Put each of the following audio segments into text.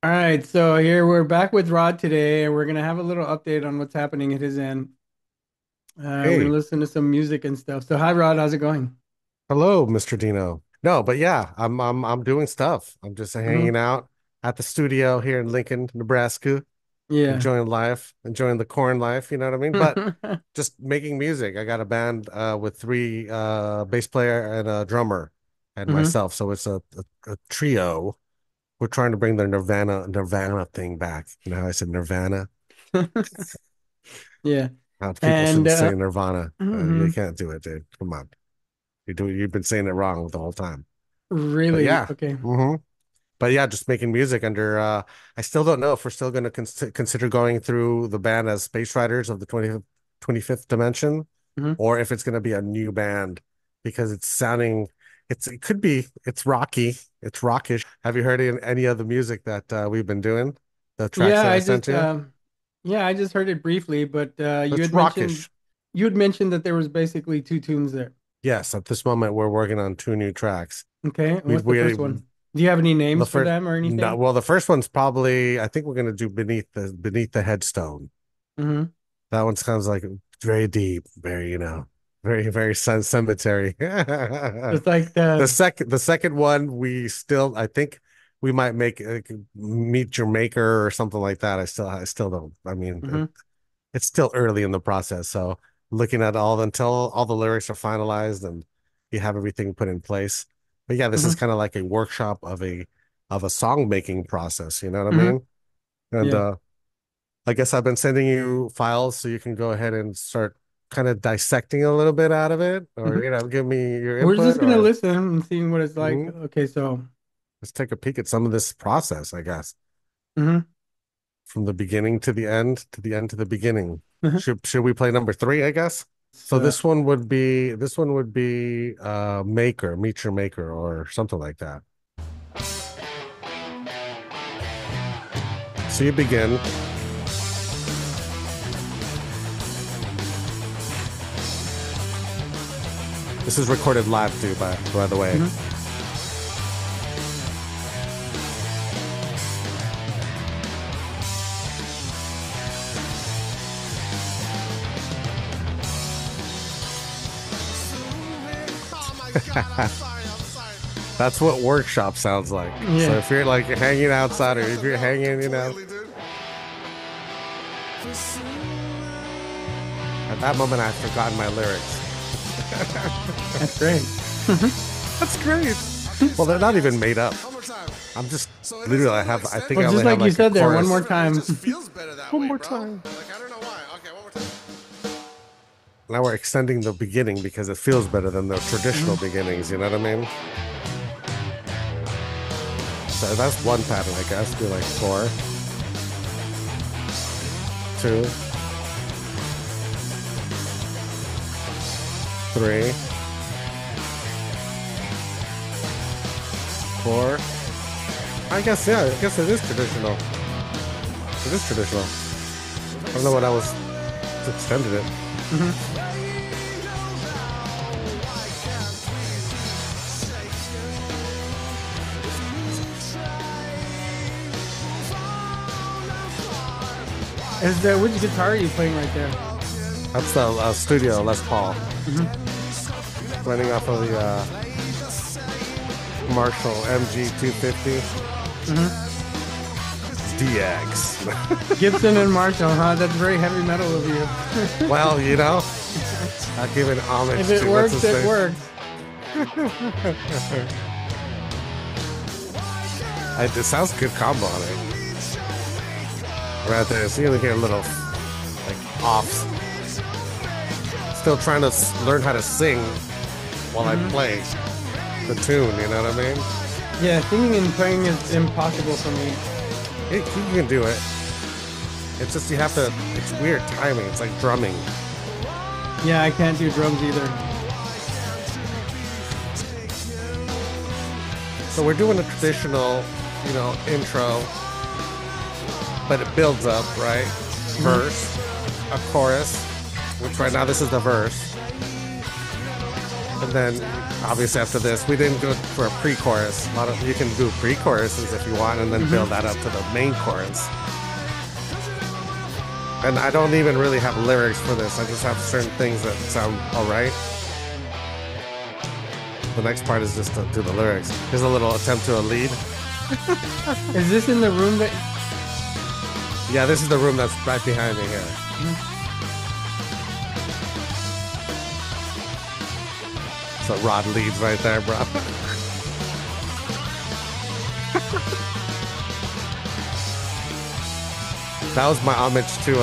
All right, so here we're back with Rod today, and we're gonna have a little update on what's happening at his end. We're gonna Hey, listen to some music and stuff. So, hi, Rod, how's it going? hello, Mr. Dino. No, but yeah, I'm doing stuff. I'm just Hmm. hanging out at the studio here in Lincoln, Nebraska, Yeah. enjoying life, enjoying the corn life, you know what I mean? But just making music. I got a band with three bass player and a drummer and Hmm. myself. So it's a trio. We're trying to bring the Nirvana thing back. You know how I said Nirvana? Yeah. People And shouldn't say Nirvana. You mhm. can't do it, dude. Come on. You've been saying it wrong the whole time. But Really? yeah. Okay. But yeah, just making music under I still don't know if we're still going to consider going through the band as Space Riders of the 25th Dimension, Hmm. or if it's going to be a new band because it's sounding it could be it's rocky, it's rockish. Have you heard any of the music that we've been doing? The tracks Yeah, that I I sent just you? yeah, I just heard it briefly, but It's rockish. you had mentioned that there was basically two tunes there. Yes, at this moment we're working on two new tracks. Okay, We've what's the we first one? Do you have any the names for first them or no, anything? well, the first one's probably I think we're going to do beneath the headstone. Hmm. That one sounds like very deep, very, very, very cemetery. It's like The second one, I think we might make meet your maker or something like that. I still don't. I mean, hmm it's still early in the process. So looking at until all the lyrics are finalized and you have everything put in place. But yeah, this is hmm kind of like a workshop of a song making process. You know what I hmm mean? And Yeah. I guess I've been sending you files so you can go ahead and start kind of dissecting a little bit out of it, or Hmm. give me your We're input, just gonna or listen and seeing what it's like. mhm, Okay, so let's take a peek at some of this process, I guess, hmm from the beginning to the end, to the end to the beginning. hmm Should we play number three, I guess? So so this one would be maker, meet your maker, or something like that. So you begin. This is recorded live too, by the way. hmm That's what workshop sounds like. So yeah. if you're like hanging outside or if you're hanging, at that moment I've forgotten my lyrics. That's great. That's great. Well, they're not even made up. I'm just literally I think Well, I just only have like you like a said there, one chorus. more time. One more time. Now we're extending the beginning because it feels better than the traditional Hmm. beginnings, you know what I mean? So that's one pattern, I guess. Be like four, two, three, four. I guess it is traditional. It is traditional. I don't know what I was just extended it. Hmm. Is which guitar are you playing right there? That's the studio Les Paul, Hmm. running off of the Marshall MG 250 Hmm. DX. Gibson and Marshall, huh? That's very heavy metal of you. Well, I give an If homage it to what's works, his it face. works. It sounds good combo on it. Right there, so you hear a little like offs. Still trying to learn how to sing while I Hmm. play the tune. You know what I mean? Yeah, singing and playing is impossible for me. You can do it. It's just you have to. It's weird timing. It's like drumming. Yeah, I can't do drums either. So we're doing a traditional, intro, but it builds up, right? Hmm. Verse, a chorus, which right now this is the verse. And then obviously after this, we didn't go for a pre-chorus. A lot of you can do pre-choruses if you want, and then Hmm. build that up to the main chorus. And I don't even really have lyrics for this. I just have certain things that sound all right. The next part is just to do the lyrics. Here's a little attempt to a lead. Is this in the room that? Yeah, this is the room that's right behind me here. Mhm. So Rod leads right there, bro. That was my homage to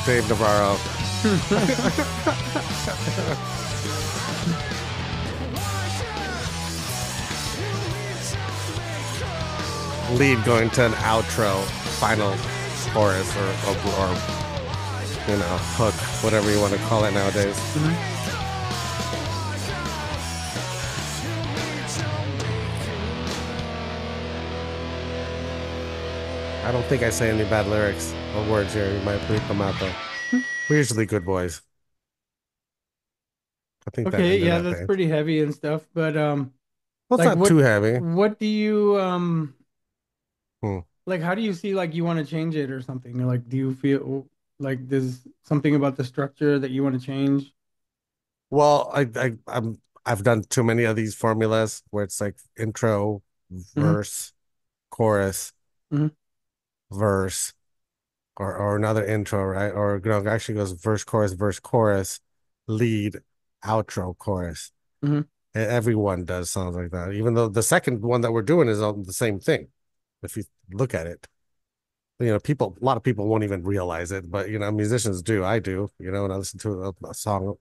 Dave Navarro. Lead going to an outro, final chorus, or hook, whatever you want to call it nowadays. Mhm. I don't think I say any bad lyrics or words here. You might bleep them out though. We're usually good boys. I think that Okay, ended yeah, that that's thing. pretty heavy and stuff, but Well, it's like not too heavy. what do you Hmm. like how do you see like you want to change it or something? Or like do you feel like there's something about the structure that you want to change? Well, I've done too many of these formulas where it's like intro, Hmm. verse, chorus, Hmm. verse, or another intro, right? Or no, it actually goes verse, chorus, lead, outro, chorus. Hmm. Everyone does songs like that. Even though the second one that we're doing is on the same thing. If you look at it, a lot of people won't even realize it, but musicians do. I do. When I listen to a song,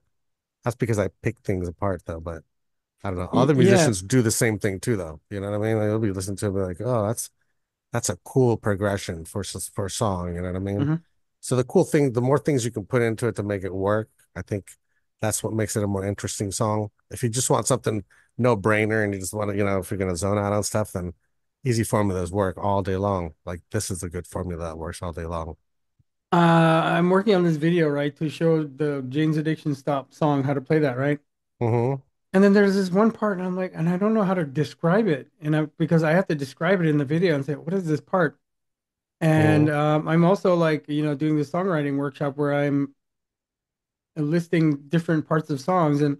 that's because I pick things apart, though. But I don't know. Other Yeah. musicians do the same thing too, though. You know what I mean? Like, they'll be listening to it, be like, oh, that's a cool progression for a song. You know what I mean? Hmm. So the cool thing, the more things you can put into it to make it work, I think that's what makes it a more interesting song. If you just want something no brainer and you just want to, if you're gonna zone out on stuff, then easy formulas work all day long. Like this is a good formula that works all day long. I'm working on this video, right, to show the Jane's Addiction Stop song, how to play that, right? Mm-hmm. And then there's this one part, and I'm like, and I don't know how to describe it, because I have to describe it in the video and say, what is this part? And Mm-hmm. I'm also like, doing the songwriting workshop where I'm listing different parts of songs, and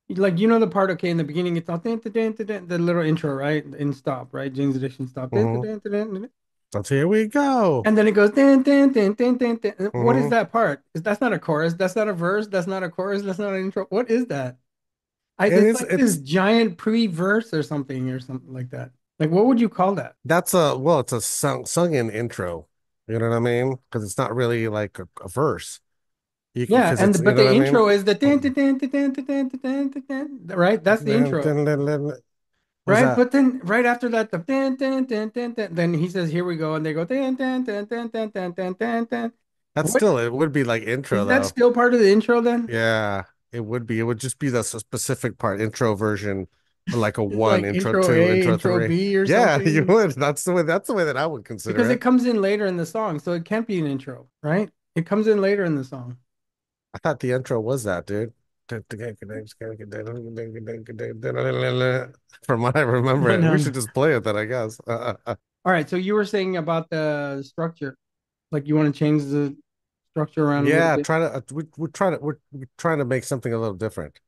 like, the part, okay, in the beginning, it's all dun, dun, dun, dun, dun, the little intro, right, in Stop, right, Jane's Addiction Stop, dun, dun, Mm-hmm. dun, dun, dun, dun. So here we go. And then it goes, dun, dun, dun, dun, dun, dun. What is Mm-hmm. that part? That's not a chorus. That's not a verse. That's not a chorus. That's not an intro. What is that? It It's is like this it's giant pre-verse or something like that. Like, what would you call that? that's a well, it's a sung in intro. You know what I mean? Because it's not really like a verse. You Yeah, because it's you but know the what I mean? intro is the dun, dun, dun, dun, dun, dun, dun, dun, dun, dun, right? That's the intro, What's right? that? But then right after that, the dun, dun, dun, dun, dun, then he says, "Here we go," and they go dun, dun, dun, dun, dun, dun, dun, dun, dun. That's What still it would be like intro is that though. still part of the intro then? Yeah, it would be. It would just be the specific part, intro version, or like a It's one, like intro intro two, A, intro intro three. B, or Yeah, you something. would. That's the way that I would consider Because it it. comes in later in the song, so it can't be an intro, right? It comes in later in the song. I thought the intro was that, dude. From what I remember, And we should just play it then, I guess. all right, so you were saying about the structure, like you want to change the structure around a little Yeah, bit. try to we're trying to make something a little different.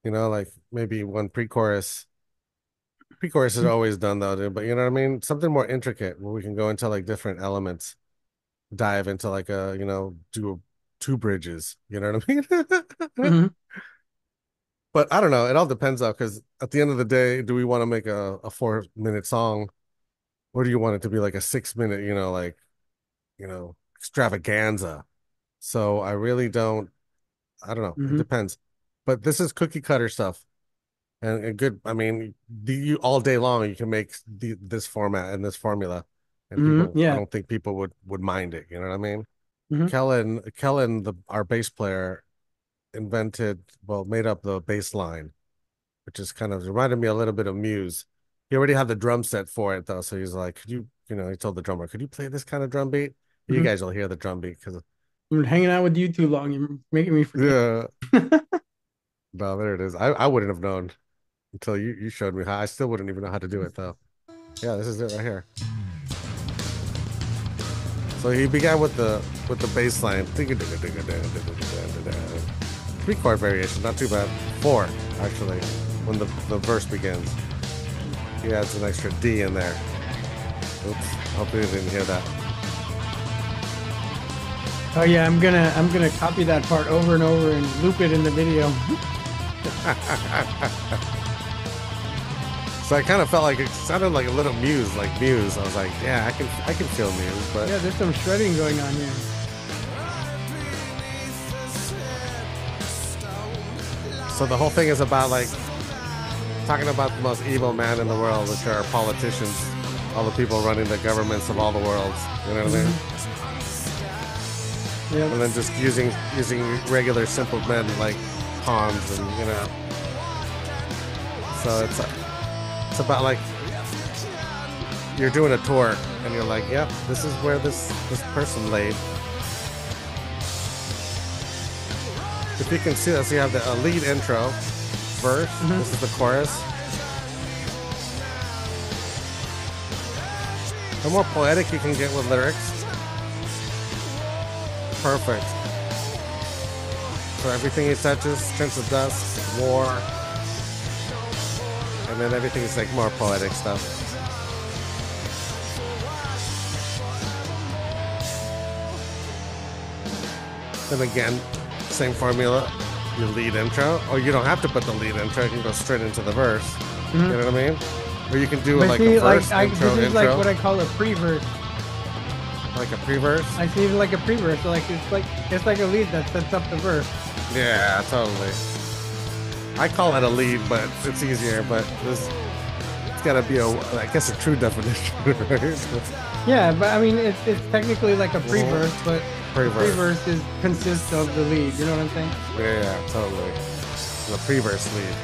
Like maybe one pre-chorus. Pre-chorus is always done though, dude, but you know what I mean? Something more intricate where we can go into like different elements, dive into like do two bridges. You know what I mean? Hmm. But I don't know. It all depends though, because at the end of the day, do we want to make a 4 minute song, or do you want it to be like a 6 minute, extravaganza? So I really don't. I don't know. It Hmm. depends. But this is cookie cutter stuff. And good. I mean, you all day long you can make this format and this formula, and Hmm. people. I Yeah. don't think people would mind it. You know what I mean? Hmm. Kellen, our bass player, made up the bass line, which is kind of reminded me a little bit of Muse. He already had the drum set for it though, so he's like, "Could you, he told the drummer, could you play this kind of drum beat?" You Hmm. guys will hear the drum beat because I'm hanging out with you too long. You're making me forget. yeah, No, there it is. I wouldn't have known until you showed me how. I still wouldn't even know how to do it though. Yeah, this is it right here. So he began with the bass line. Three chord variation, not too bad. Four, actually, when the verse begins. He adds an extra D in there. Oops, hopefully you didn't hear that. Oh yeah, I'm gonna copy that part over and over and loop it in the video. So I kind of felt like it sounded like a little Muse, like Muse. I was like, yeah, I can feel Muse, but Yeah, there's some shredding going on here. so the whole thing is about like talking about the most evil man in the world, which are politicians, all the people running the governments of all the worlds. You know what I mean? Hmm. Yeah. And then just using regular simple men like pawns, and so it's about like you're doing a tour and you're like, yep, this is where this person laid. If you can see this, you have the lead intro verse. Hmm. This is the chorus. The more poetic you can get with lyrics, perfect. So everything he touches turns to dust, war, and then everything is like more poetic stuff. Then again, same formula. Your lead intro, or you don't have to put the lead intro. You can go straight into the verse. You Hmm. know what I mean? Or you can do But like see, a verse intro, this is like intro, what I call a pre-verse. like a pre-verse. I see it like a pre-verse. So like it's like a lead that sets up the verse. Yeah, totally. I call it a lead, but it's easier. But it's got to be I guess, a true definition, right? Yeah, but I mean it's technically like a pre-verse, but the Pre-verse. pre-verse consists of the lead. You know what I'm saying? Yeah, totally. The pre-verse lead.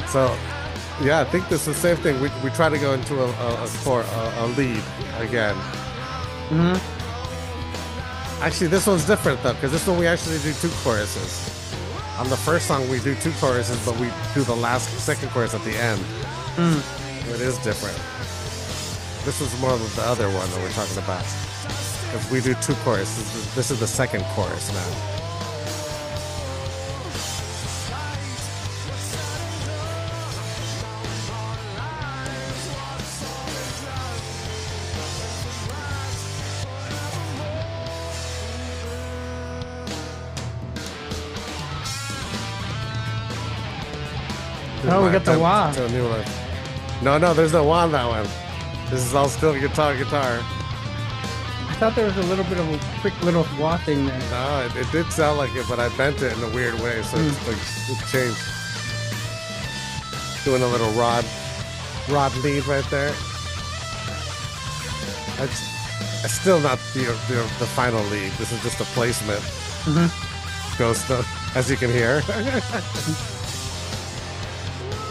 So, yeah, I think this is the same thing. We try to go into a lead again. Hmm. Actually, this one's different though, because this one we actually do two choruses. On the first song, we do two choruses, but we do the second chorus at the end. Mm. It is different. This was more of the other one that we're talking about. Because we do two choruses. This is the second chorus now. This is Oh, we my got the attempt wah. to a new one. No, there's no wah on that one. This is all still guitar. I thought there was a little bit of a quick little wah thing there. No, it did sound like it, but I bent it in a weird way, so Mm. it's like it changed. Doing a little rod lead right there. It's still not the final lead. This is just a placement. Hmm. Ghost, as you can hear.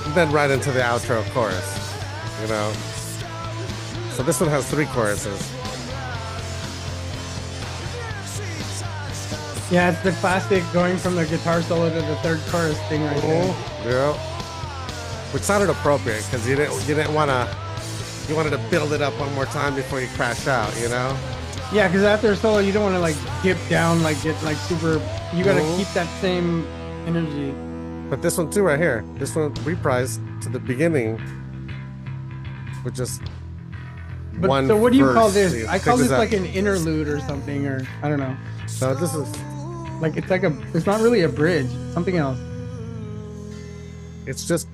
And then right into the outro chorus, you know. So this one has three choruses. Yeah, it's the classic going from the guitar solo to the third chorus thing right there. Yeah. Which sounded appropriate because you didn't want to, you wanted to build it up one more time before you crash out, you know. Yeah, because after a solo, you don't want to like dip down, like get like super. You got to keep that same energy. But this one too, right here, this one reprised to the beginning, with just But one. so, what do you call verse. this? I Check call this out. like an interlude or something, or I don't know. So this is, Like it's not really a bridge. It's something else. it's just,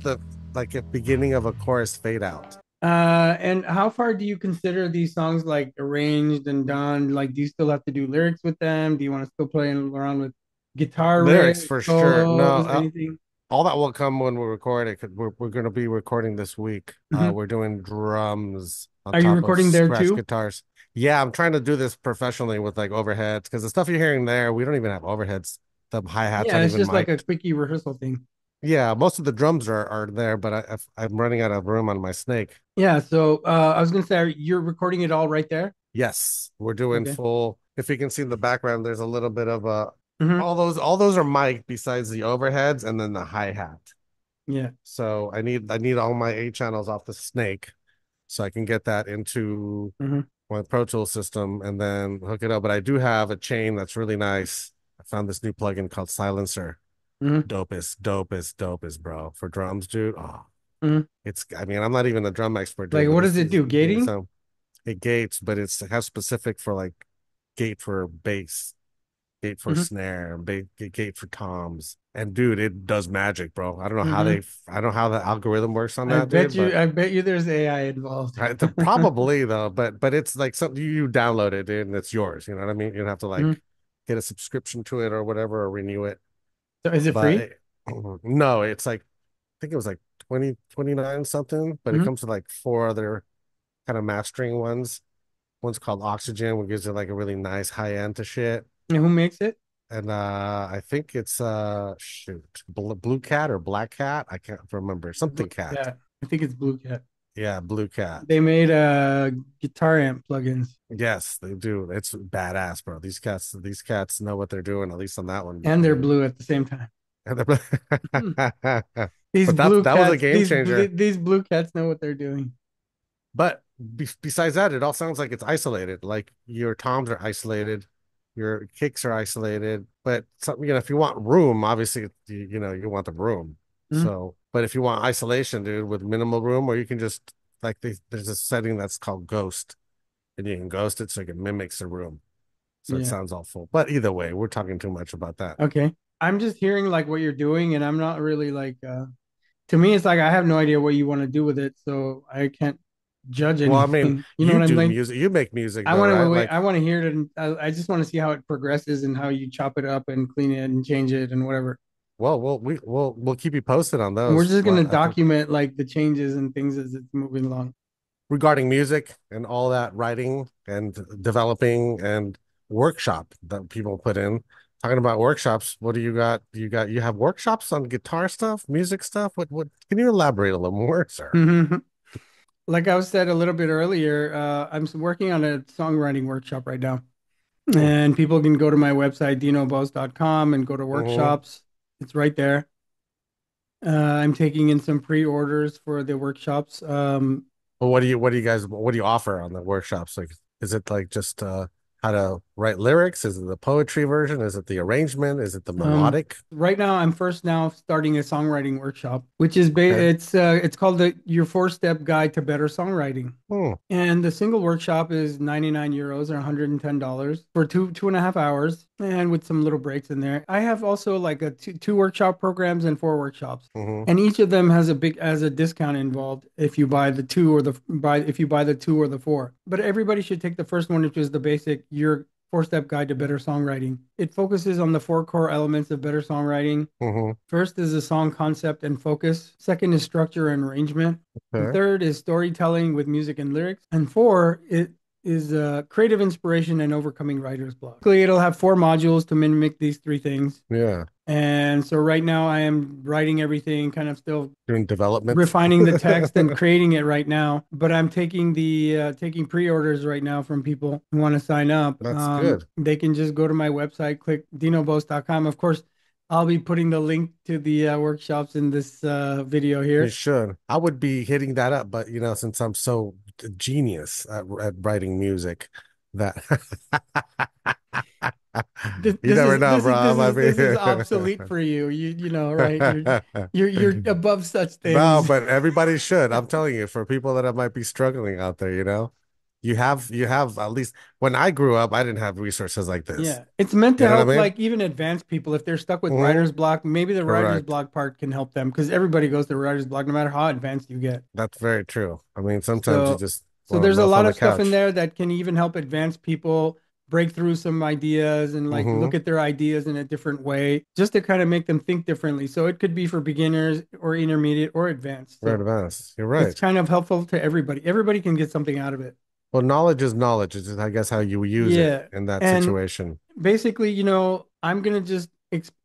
the like a beginning of a chorus fade out. And how far do you consider these songs like arranged and done? Like, do you still have to do lyrics with them? Do you want to still play around with guitar Lyrics riffs, for sure. No, solos, anything? all that will come when we record it. 'Cause we're going to be recording this week. Mhm. We're doing drums on Are you top of recording there scratch too? guitars. Yeah, I'm trying to do this professionally with like overheads because the stuff you're hearing there, we don't even have overheads. The hi-hats Yeah, aren't it's even just like a mic'd. quickie rehearsal thing. Yeah, most of the drums are there, but I'm running out of room on my snake. Yeah, so I was gonna say you're recording it all right there. Yes, we're doing Okay. full. If you can see in the background, there's a little bit of a Hmm. all those are mic besides the overheads and then the hi-hat. Yeah. So I need all my 8 channels off the snake so I can get that into Hmm. my Pro Tools system and then hook it up. But I do have a chain that's really nice. I found this new plugin called Silencer. Hmm. Dopest, bro. For drums, dude. Oh, Hmm. I mean, I'm not even a drum expert, Like, dude, but what this does it is do? giving me Gating? some. It gates, but it has specific for like gate for bass, gate for Hmm. snare, gate for toms. And dude, it does magic, bro. Hmm. I don't know how the algorithm works on that, dude, but I bet you there's AI involved. probably though, but it's like something you download it, dude, and it's yours. You know what I mean? You don't have to Hmm. like get a subscription to it or whatever or renew it. So is it But free? no, it's like I think it was like 2029 something, but it Hmm. comes with like four other kind of mastering ones. One's called Oxygen, which gives it like a really nice high end to shit. And who makes it? And I think it's shoot, Blue Cat or Black Cat. I can't remember. Blue Something Cat. Cat. I think it's Blue Cat. Yeah, Blue Cat. They made guitar amp plugins, Yes, they do. It's badass, bro. These cats know what they're doing, at least on that one. and I they're mean, blue at the same time. Hmm. These but that blue that was a cats, game changer. these blue cats know what they're doing. But besides that, it all sounds like it's isolated. Like your toms are isolated, your kicks are isolated. But something, if you want room, obviously, you want the room. Hmm. So, but if you want isolation, dude, with minimal room, or you can just like there's a setting that's called Ghost, and you can ghost it so it mimics the room. So it Yeah. sounds all full. But either way, we're talking too much about that. Okay. I'm just hearing like what you're doing, and I'm not really like to me it's like I have no idea what you want to do with it, so I can't judge Well, I mean, anything. You know you what I'm do like? music, you make music I though, want to right? wait. Like, I want to hear it, and I just want to see how it progresses and how you chop it up and clean it and change it and whatever. well, we'll keep you posted on And we're those. just gonna Well, I think document like the changes and things as it's moving along. regarding music and all that writing and developing and workshop that people put in. Talking about workshops, what do you got? You have workshops on guitar stuff, music stuff? What can you elaborate a little more, sir? Like I was said a little bit earlier, working on a songwriting workshop right now. Hmm. And people can go to my website, dinobose.com, and go to Mm-hmm. workshops. It's right there. I'm taking in some pre-orders for the workshops. Well, what do you offer on the workshops? Like, is it like just how to write lyrics? Is it the poetry version? Is it the arrangement? Is it the melodic? Right now, I'm first now starting a songwriting workshop, which is Okay. it's called your 4-step guide to better songwriting. Hmm. And the single workshop is 99 euros or $110 for 2.5 hours, and with some little breaks in there. I have also like a two workshop programs and 4 workshops. Mm-hmm. And each of them has a discount involved if you buy the two or if you buy the two or the four. But everybody should take the first one, which is the basic your 4-step guide to better songwriting. It focuses on the four core elements of better songwriting. Mm-hmm. First is the song concept and focus. Second is structure and arrangement. And Okay. third is storytelling with music and lyrics. And four, it is creative inspiration and overcoming writer's block. Basically, it'll have 4 modules to mimic these 3 things. Yeah. And so right now I am writing everything, kind of still Doing development. refining the text and creating it right now. But I'm taking pre-orders right now from people who want to sign up. That's good. They can just go to my website, click dinobose.com. Of course, I'll be putting the link to the workshops in this video You here. should. I would be hitting that up, but since I'm so genius at writing music, that This, you this never is know, this bro. is I this might is be. this is obsolete for you. You know, right? You're above such No, things. but everybody should. I'm telling you, for people that might be struggling out there, you have at least when I grew up, I didn't have resources like this. Yeah, it's meant to You know what help I mean? like even advanced people if they're stuck with Hmm. writer's block. Maybe the writer's Correct. block part can help them because everybody goes through writer's block no matter how advanced you get. That's very true. I mean, sometimes you So just so want to there's a loaf lot on the of stuff in couch. there that can even help advanced people break through some ideas and like Hmm. look at their ideas in a different way just to kind of make them think differently. So it could be for beginners or intermediate or advanced. Very So advanced. You're it's right. kind of helpful to everybody. Everybody can get something out of it. Well, knowledge is knowledge. It's just, I guess, how you use it Yeah. in that And situation. basically, I'm gonna just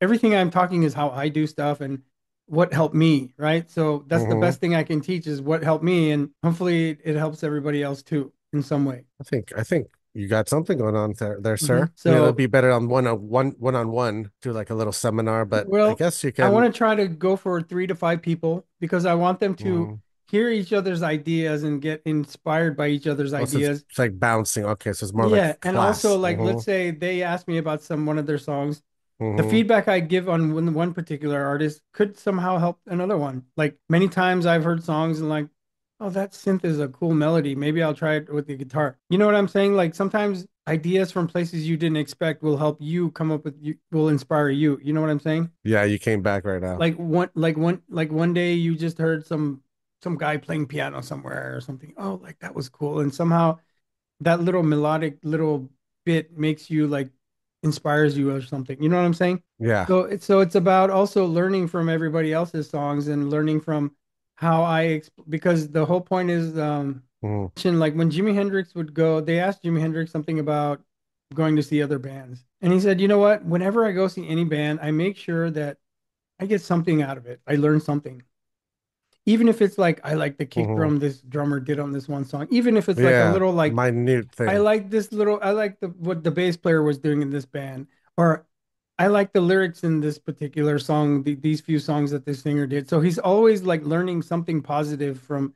everything I'm talking is how I do stuff and what helped me, right? So that's the Hmm. best thing I can teach is what helped me, and hopefully it helps everybody else too in some way. I think You got something going on there, sir. I mean, it'll So, be better on one-on-one, do like a little seminar, but I well, guess you I can. want to try to go for 3 to 5 people because I want them to Mm, hear each other's ideas and get inspired by each other's oh, so ideas. it's like bouncing. Okay, so it's more like Yeah, and also class. like let's say they ask me about some one of their songs. The Mm-hmm. feedback I give on one particular artist could somehow help another one. Like many times I've heard songs and like, oh, that synth is a cool melody. Maybe I'll try it with the guitar. You know what I'm saying? Like sometimes ideas from places you didn't expect will help you come up with you will inspire you. You know what I'm saying? Yeah, you came back right now. Like one day you just heard some guy playing piano somewhere or something. Oh, like that was cool. And somehow that little melodic little bit makes you like inspires you or something. You know what I'm saying? Yeah. So it's about also learning from everybody else's songs and learning from how because the whole point is Mm-hmm. like when Jimi Hendrix would go, they asked Jimi Hendrix something about going to see other bands. And he said, "You know what? Whenever I go see any band, I make sure that I get something out of it. I learn something." Even if it's like I like the kick Mm-hmm. drum this drummer did on this one song, even if it's like a Yeah, little like minute I thing. like this little I like the what the bass player was doing in this band, or I like the lyrics in this particular song, these few songs that this singer did. So he's always like learning something positive from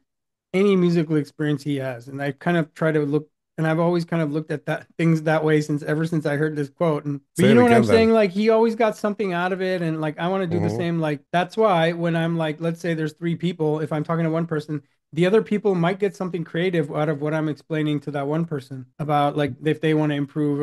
any musical experience he has. And I kind of try to look, and I've always kind of looked at that things that way since ever since I heard this quote. And but Say you it know what I'm again then. saying? Like he always got something out of it, and like I want to do the Mm-hmm. same. Like that's why when I'm like, let's say there's 3 people, if I'm talking to one person, the other people might get something creative out of what I'm explaining to that one person about like if they want to improve,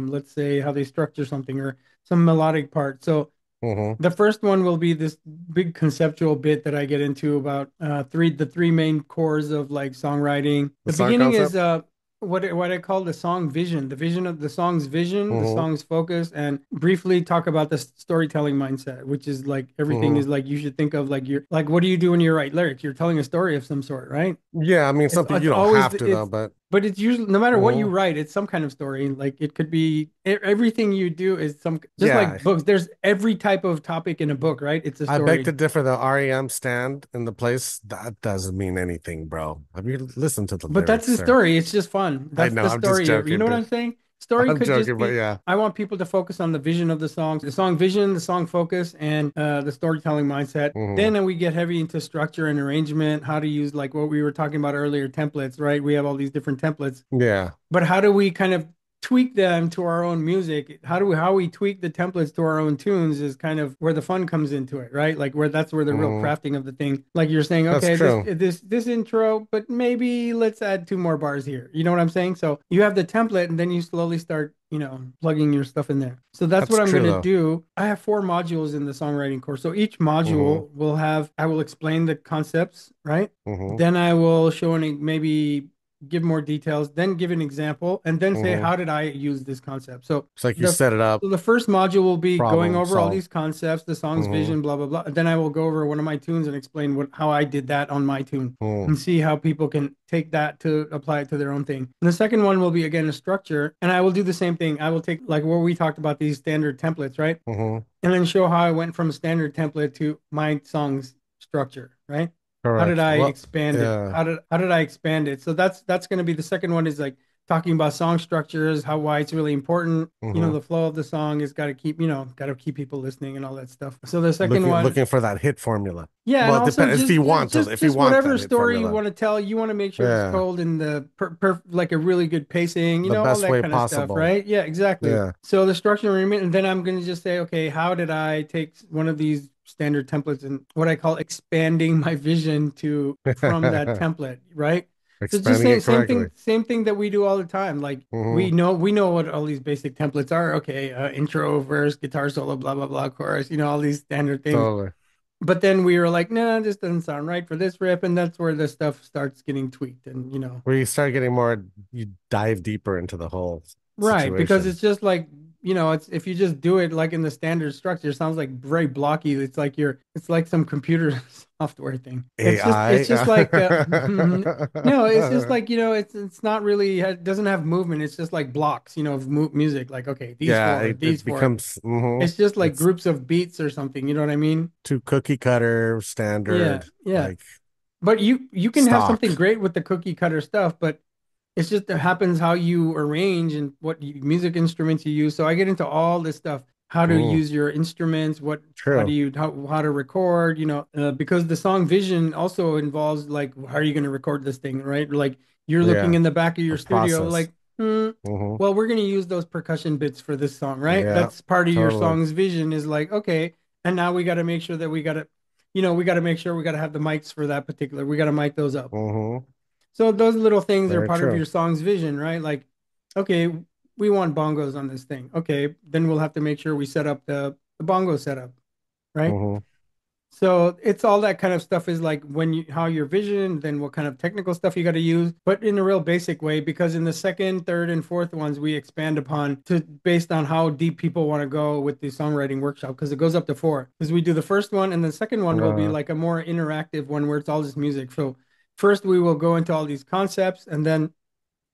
let's say how they structure something or some melodic part. So Mm-hmm. the first one will be this big conceptual bit that I get into about the three main cores of like songwriting. The The song beginning is concept. what I call the song vision, the vision of the song's vision, the Mm-hmm. song's focus, and briefly talk about the storytelling mindset, which is like everything is Mm-hmm. like you should think of like you're like what do you do when you write lyrics? You're telling a story of some sort, right? Yeah, I mean It's something it's you don't always have to though, it's but but it's usually no matter what you mm-hmm. write, it's some kind of story. Like it could be everything you do is some just Yeah, like books. There's every type of topic in a book, right? It's a I beg story. to differ. The REM stand in the place, that doesn't mean anything, bro. Have you listened to the But that's lyrics, the sir? story. It's just fun. I That's know, the I'm just story. You joking, know what dude. I'm saying? Story I'm could just joking, but be yeah. I want people to focus on the vision of the song vision, the song focus, and the storytelling mindset. Mm-hmm. Then we get heavy into structure and arrangement, how to use like what we were talking about earlier, templates, right? We have all these different templates. Yeah. But how do we kind of tweak them to our own music? How we tweak the templates to our own tunes is kind of where the fun comes into it, right? Like where that's where the real Mm-hmm. crafting of the thing. Like you're saying, That's okay, this true. this this intro, but maybe let's add 2 more bars here. You know what I'm saying? So you have the template, and then you slowly start, plugging your stuff in there. So that's what That's I'm true gonna though. do. I have 4 modules in the songwriting course. So each Mm-hmm. module will have I will explain the concepts, right? Mm-hmm. Then I will show maybe give more details, then give an example, and then say, Mm-hmm. how did I use this concept? So It's like you the set it up, so the first module will be going problem over all solve. these concepts, the song's Mm-hmm. vision, blah, blah, blah. Then I will go over one of my tunes and explain how I did that on my tune Mm-hmm. and see how people can take that to apply it to their own thing. And the second one will be again a structure. And I will do the same thing. I will take like where we talked about these standard templates, right? Mm-hmm. And then show how I went from a standard template to my song's structure, right? How did Correct. I Well, expand it? yeah. How did I expand it? So that's going to be the second one is like talking about song structures, how why it's really important. Mm-hmm. The flow of the song is got to keep people listening and all that stuff. So the second Looking one, looking for that hit formula. yeah, and Well, it also depends if just you just want to, just if you just want whatever that hit story you formula. want to tell, you want to make sure it's Yeah. told in the like a really good pacing, The all best that way kind of stuff, possible. right? Yeah, exactly. Yeah. So the structure agreement, and then I'm going to just say, okay, how did I take one of these standard templates and what I call expanding my vision to from that template, right? So just Expanding saying it correctly. same thing that we do all the time. Like Mm-hmm. we know what all these basic templates are. Okay, intro, verse, guitar solo, blah blah blah, chorus. All these standard things. Totally. But then we were like, nah, this doesn't sound right for this rip, and that's where the stuff starts getting tweaked. And Where you start getting more, you dive deeper into the whole right, because situation. it's just like, it's if you just do it like in the standard structure, it sounds like very blocky. It's like some computer software thing. It's just like, no, it's just AI. like, it's not really, it doesn't have movement. It's just like blocks, of music. Like, okay, these Yeah, four, it these four. becomes It's just like it's groups of beats or something. You know what I mean? too cookie cutter Yeah, standard, yeah. like But you can have stock. something great with the cookie cutter stuff, but It's just it happens how you arrange and music instruments you use. So I get into all this stuff, how to Mm, use your instruments, how do true. you how to record, because the song vision also involves like how are you going to record this thing, right? Like you're looking Yeah. in the back of The your studio, process. like, hmm, Hmm. well, we're going to use those percussion bits for this song, right? Yeah. That's part of your Totally. song's vision is like, okay, and now we got to make sure that we got to make sure we got to have the mics for that particular. We got to mic those up. Hmm. So those little things are Very part of true. your song's vision, right? Like, okay, we want bongos on this thing. Okay, then we'll have to make sure we set up the bongo setup, right? Hmm. So it's all that kind of stuff is like how your vision, then what kind of technical stuff you got to use, but in a real basic way, because in the second, third, and fourth ones, we expand upon to based on how deep people want to go with the songwriting workshop, because it goes up to four. Because we do the first one, and the second one will be Uh, like a more interactive one where it's all just music. So first we will go into all these concepts, and then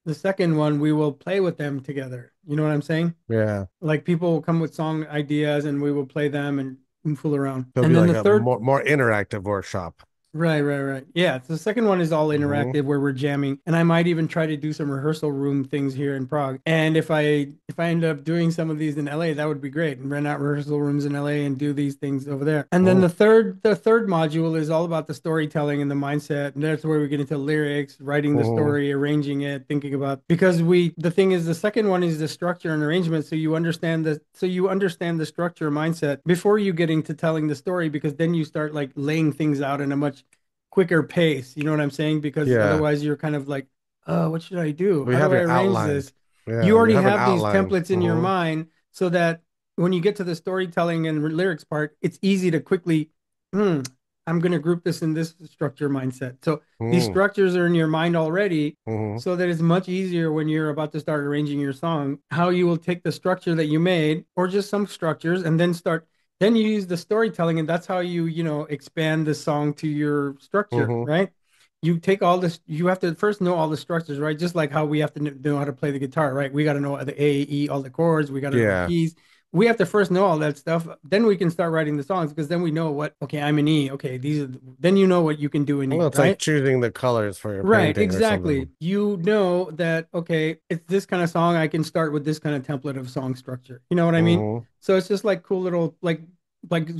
the second one we will play with them together. You know what I'm saying? yeah. Like people will come with song ideas and we will play them and fool around. It'll And be then like the a third, more interactive workshop. right, right, right. Yeah, so the second one is all Hmm. interactive where we're jamming, and I might even try to do some rehearsal room things here in Prague. And if I end up doing some of these in LA, that would be great. And rent out rehearsal rooms in LA and do these things over there. And then Mm, the third module is all about the storytelling and the mindset. And that's where we get into lyrics, writing the hmm. story, arranging it, thinking about because the thing is the second one is the structure and arrangement. So you understand the structure mindset before you get into telling the story, because then you start like laying things out in a much quicker pace. You know what I'm saying? Because Yeah. otherwise you're kind of like, oh, what should I do? We How have do I your arrange outline. this? You Yeah. You already have an have these outline. templates in your Hmm. mind so that when you get to the storytelling and lyrics part, it's easy to quickly, hmm, I'm going to group this in this structure mindset. So these Hmm. structures are in your mind already, Hmm. so that it's much easier when you're about to start arranging your song, how you will take the structure that you made or just some structures and then you use the storytelling, and that's how expand the song to your structure, Hmm. right? You take all this, you have to first know all the structures, right? Just like how we have to know how to play the guitar, right? We got to know the A, E, all the chords, we got to know the Yeah. keys. We have to first know all that stuff. Then we can start writing the songs because then we know okay, I'm an E. Okay, then you know what you can do in Well, E, it's like right? choosing the colors for your Right, painting or something. exactly. You know that, okay, it's this kind of song. I can start with this kind of template of song structure. You know what I mean? Hmm. So it's just like cool little, like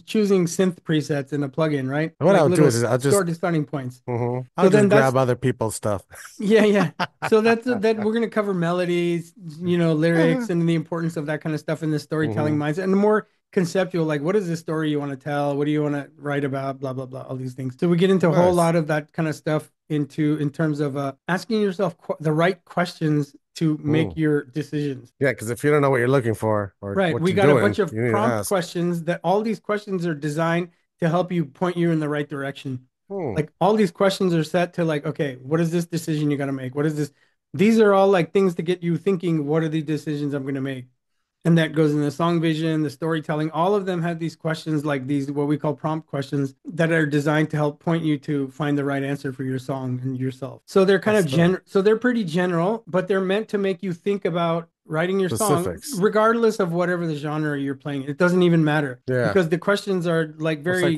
choosing synth presets in a plugin, right? What Like I'll do little is I'll just starting points. I'll So just then grab that's, other people's stuff. yeah, yeah. So that we're going to cover melodies, lyrics, Hmm. and the importance of that kind of stuff in the storytelling mindset, and the more conceptual, like what is the story you want to tell? What do you want to write about? Blah blah blah. All these things. So we get into a whole Nice. lot of that kind of stuff in terms of asking yourself the right questions to make Mm. your decisions. Yeah, because if you don't know what you're looking for or Right. what We you're got a doing, bunch of you need to prompt ask. questions that all these questions are designed to help you point you in the right direction. Hmm. Like all these questions are set to like, okay, what is this decision you got to make? What is this? These are all like things to get you thinking, what are the decisions I'm going to make? And that goes in the song vision, the storytelling. All of them have these questions, like these, what we call prompt questions, that are designed to help point you to find the right answer for your song and yourself. So they're kind That's of the so they're pretty general, but they're meant to make you think about writing your song, specifics. regardless of whatever the genre you're playing. It doesn't even matter Yeah. because the questions are like It's like very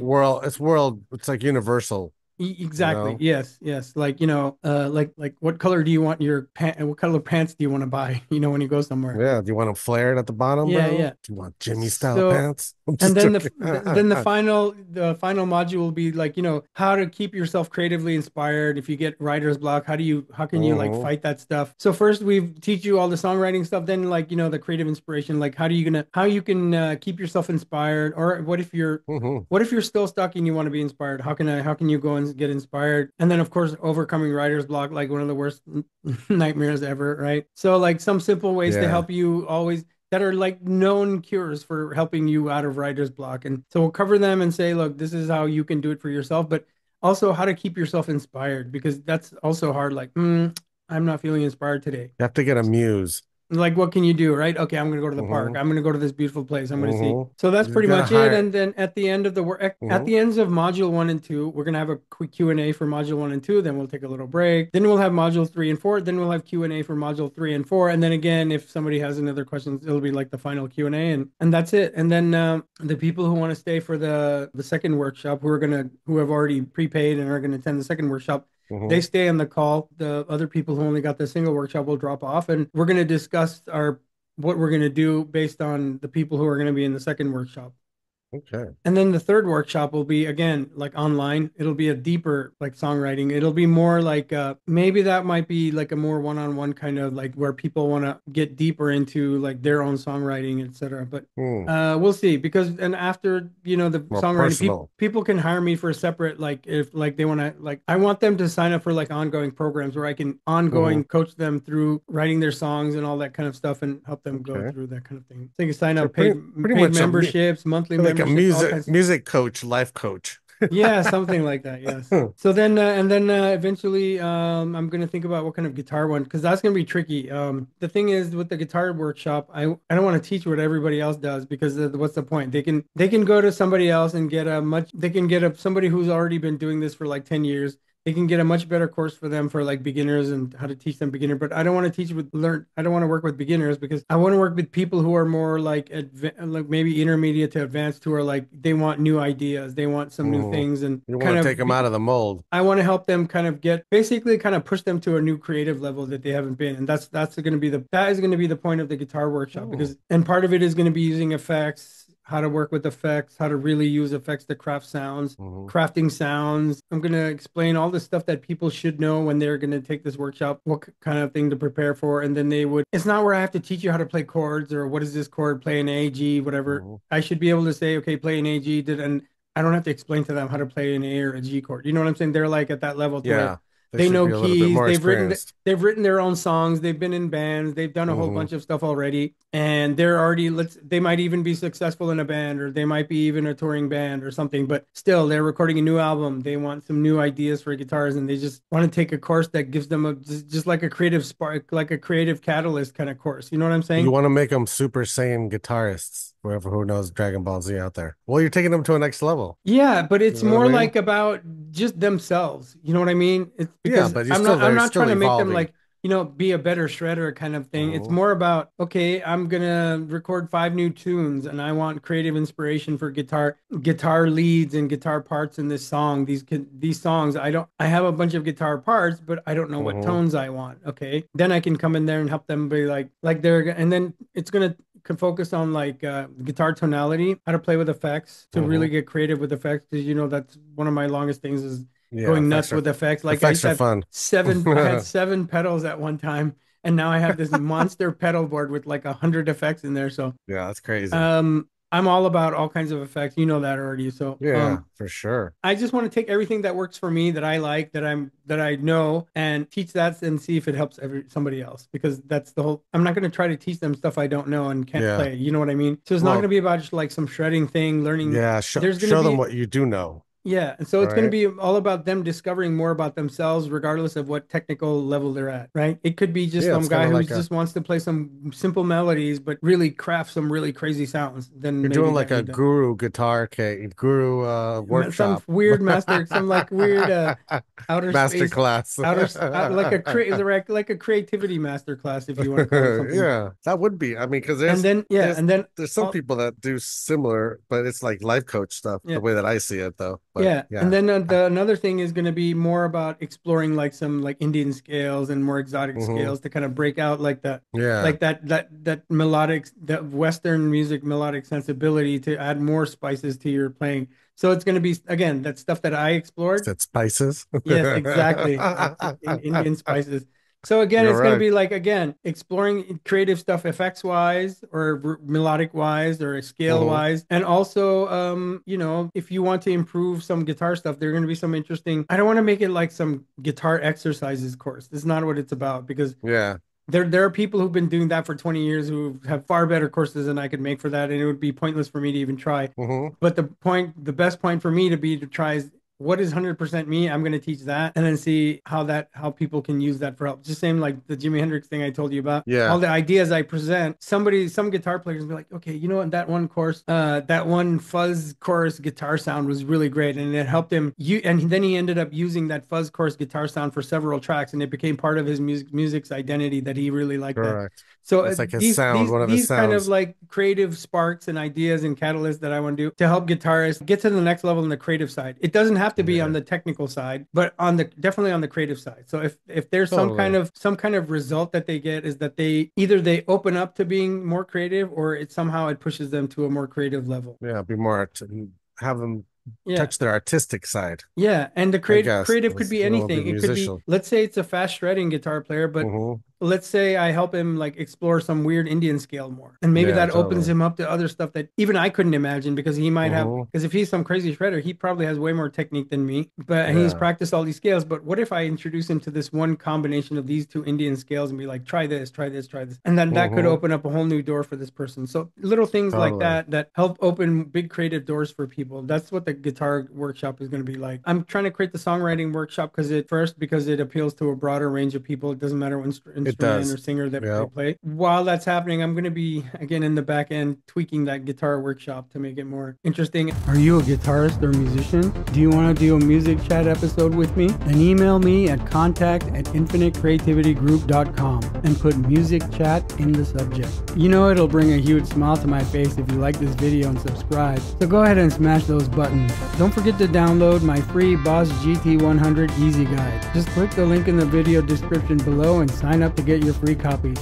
it's like universal, you Exactly. know? Yes. Yes. Like, like what color do you want your pant? What color pants do you want to buy? When you go somewhere. Yeah. Do you want them flared at the bottom, Yeah. bro? Yeah. Do you want Jimmy style So, pants? I'm and just then joking. the final module will be like, how to keep yourself creatively inspired. If you get writer's block, how can you like Hmm. fight that stuff? So first we teach you all the songwriting stuff, then like, the creative inspiration, like how you can keep yourself inspired, or Hmm. what if you're still stuck and you want to be inspired? How can you go and get inspired? And then of course overcoming writer's block, like one of the worst nightmares ever, right? So like some simple ways to Yeah. help you always that are like known cures for helping you out of writer's block. And so we'll cover them and say, look, this is how you can do it for yourself, but also how to keep yourself inspired, because that's also hard. Like, I'm not feeling inspired today. You have to get a muse. Like, what can you do, right? Okay, I'm going to go to the park. Hmm. I'm going to go to this beautiful place. I'm going to see. Hmm. So that's You pretty gotta much it. hire. And then at the end of the work, at Hmm. the ends of module 1 and 2, we're going to have a quick Q&A for module 1 and 2. Then we'll take a little break. Then we'll have module 3 and 4. Then we'll have Q&A for module 3 and 4. And then again, if somebody has another question, it'll be like the final Q&A, and that's it. And then the people who want to stay for the second workshop, who have already prepaid and are going to attend the second workshop, They Hmm. stay on the call. The other people who only got the single workshop will drop off, and we're going to discuss our what we're going to do based on the people who are going to be in the second workshop. Okay. And then the third workshop will be again like online. It'll be a deeper like songwriting. It'll be more like maybe that might be like a more one-on-one kind of like where people want to get deeper into like their own songwriting, etc. But Hmm. we'll see because and after the More songwriting personal. people can hire me for a separate like if like they want to like I want them to sign up for like ongoing programs where I can Hmm. ongoing coach them through writing their songs and all that kind of stuff and help them go Okay. through that kind of thing. So you can sign So up pretty paid much memberships, monthly like a memberships, all kinds. music coach, life coach. Yeah, something like that. Yes. So then, and then eventually, I'm gonna think about what kind of guitar one because that's gonna be tricky. The thing is with the guitar workshop, I don't want to teach what everybody else does because what's the point? They can go to somebody else and get a much. They can get a somebody who's already been doing this for like 10 years. They can get a much better course for them for like beginners and how to teach them beginner. But I don't want to teach with learn. I don't want to work with beginners because I want to work with people who are more like like maybe intermediate to advanced who are like they want new ideas, they want some new Hmm. things and You kind want to take of them out of the mold. I want to help them kind of get basically kind of push them to a new creative level that they haven't been. And that's going to be that is going to be the point of the guitar workshop Hmm. because and part of it is going to be using effects, how to work with effects, how to really use effects to craft sounds, Hmm. crafting sounds. I'm going to explain all the stuff that people should know when they're going to take this workshop, what kind of thing to prepare for. And then they would, it's not where I have to teach you how to play chords or what is this chord, play an A, G, whatever. Hmm. I should be able to say, okay, play an A, G, and I don't have to explain to them how to play an A or a G chord. You know what I'm saying? They're like at that level to where Yeah, they they should know be a little bit keys. more experienced. They've written their own songs. They've been in bands. They've done a whole Hmm. bunch of stuff already, and they're already they might even be successful in a band, or they might be even a touring band or something. But still, they're recording a new album. They want some new ideas for guitars, and they just want to take a course that gives them a just like a creative spark, like a creative catalyst kind of course. You know what I'm You saying? want to make them Super Saiyan guitarists, whoever who knows Dragon Ball Z out there. Well, you're taking them to a next level. Yeah, but You it's know what more I mean? like about just themselves. You know what I mean? It's Yeah, because but you're still I'm there, not still trying to make them evolving. like, be a better shredder kind of thing. It's Hmm. more about, okay, I'm gonna record 5 new tunes and I want creative inspiration for guitar leads and guitar parts in this song. These songs, I have a bunch of guitar parts, but I don't know what Hmm. tones I want. Okay. Then I can come in there and help them be like they're and then it's gonna can focus on like guitar tonality, how to play with effects to really Hmm. get creative with effects. Because that's one of my longest things is Yeah, going nuts with effects. Like I used effects to are have fun. I had 7 pedals at one time, and now I have this monster pedal board with like 100 effects in there. So Yeah, that's crazy. I'm all about all kinds of effects. You know that already. So Yeah, for sure. I just want to take everything that works for me that I like that I know and teach that and see if it helps somebody else because that's the whole I'm not going to try to teach them stuff I don't know and can't Yeah. play. You know what I mean? So it's not going to Well, be about just like some shredding thing, learning. yeah, There's going to show them be what you do know, yeah, and so it's going to right? be all about them discovering more about themselves, regardless of what technical level they're at, right? It could be just Yeah, some it's kind guy of who like a just wants to play some simple melodies, but really craft some really crazy sounds. Then you're maybe doing like that a need to guru guitar guru some workshop. weird master, some like weird outer Master space, class. like like a creativity master class, if you want to call it something. Yeah, that would be. I mean, because And then yeah, and then there's some all, people that do similar, but it's like life coach stuff, the yeah. way that I see it, though. But Yeah, and yeah. then another thing is going to be more about exploring like some like Indian scales and more exotic Hmm. scales to kind of break out Yeah. like that melodic that Western music melodic sensibility to add more spices to your playing. So it's going to be again that stuff that I explored. Said spices. Yes, exactly. In Indian spices. So again, You're it's going to right. be like again exploring creative stuff effects wise or melodic wise or scale Hmm. wise, and also if you want to improve some guitar stuff, there are going to be some interesting. I don't want to make it like some guitar exercises course. This is not what it's about because Yeah. there are people who've been doing that for 20 years who have far better courses than I could make for that, and it would be pointless for me to even try. Hmm. But the best point for me to try is what is 100% me. I'm going to teach that and then see how people can use that for help. Just same like the Jimi Hendrix thing I told you about. Yeah. All the ideas I present, some guitar players will be like, okay, you know what, that one course, that one fuzz chorus guitar sound was really great, and it helped him. And then he ended up using that fuzz chorus guitar sound for several tracks, and it became part of his music's identity that he really liked that. Correct. So It's like his sound, one of his these kind of sounds. like creative sparks and ideas and catalysts that I want to do to help guitarists get to the next level on the creative side. It doesn't have to be on Yeah, the technical side, but on the definitely on the creative side. So if there's totally. some kind of result that they get is that they either they open up to being more creative or it somehow it pushes them to a more creative level. Yeah, be more have them Yeah. touch their artistic side, Yeah, and the I guess, creative could 'cause be they want to be anything. a It could be, musician. let's say it's a fast shredding guitar player, but Hmm. let's say I help him like explore some weird Indian scale more. And maybe Yeah, that opens totally. him up to other stuff that even I couldn't imagine because he might have, Hmm. because if he's some crazy shredder, he probably has way more technique than me, but and he's Yeah, practiced all these scales. But what if I introduce him to this one combination of these two Indian scales and be like, try this, try this, try this. And then that could hmm open up a whole new door for this person. So little things like totally. that that help open big creative doors for people. That's what the guitar workshop is going to be like. I'm trying to create the songwriting workshop because it appeals to a broader range of people. It doesn't matter what It instrument or does. singer that they Yeah. play. While that's happening, I'm going to be again in the back end tweaking that guitar workshop to make it more interesting. Are you a guitarist or musician? Do you want to do a music chat episode with me? Then email me at contact@infinitecreativitygroup.com and put music chat in the subject. You know it'll bring a huge smile to my face if you like this video and subscribe. So go ahead and smash those buttons. Don't forget to download my free Boss GT100 Easy Guide. Just click the link in the video description below and sign up to get your free copy.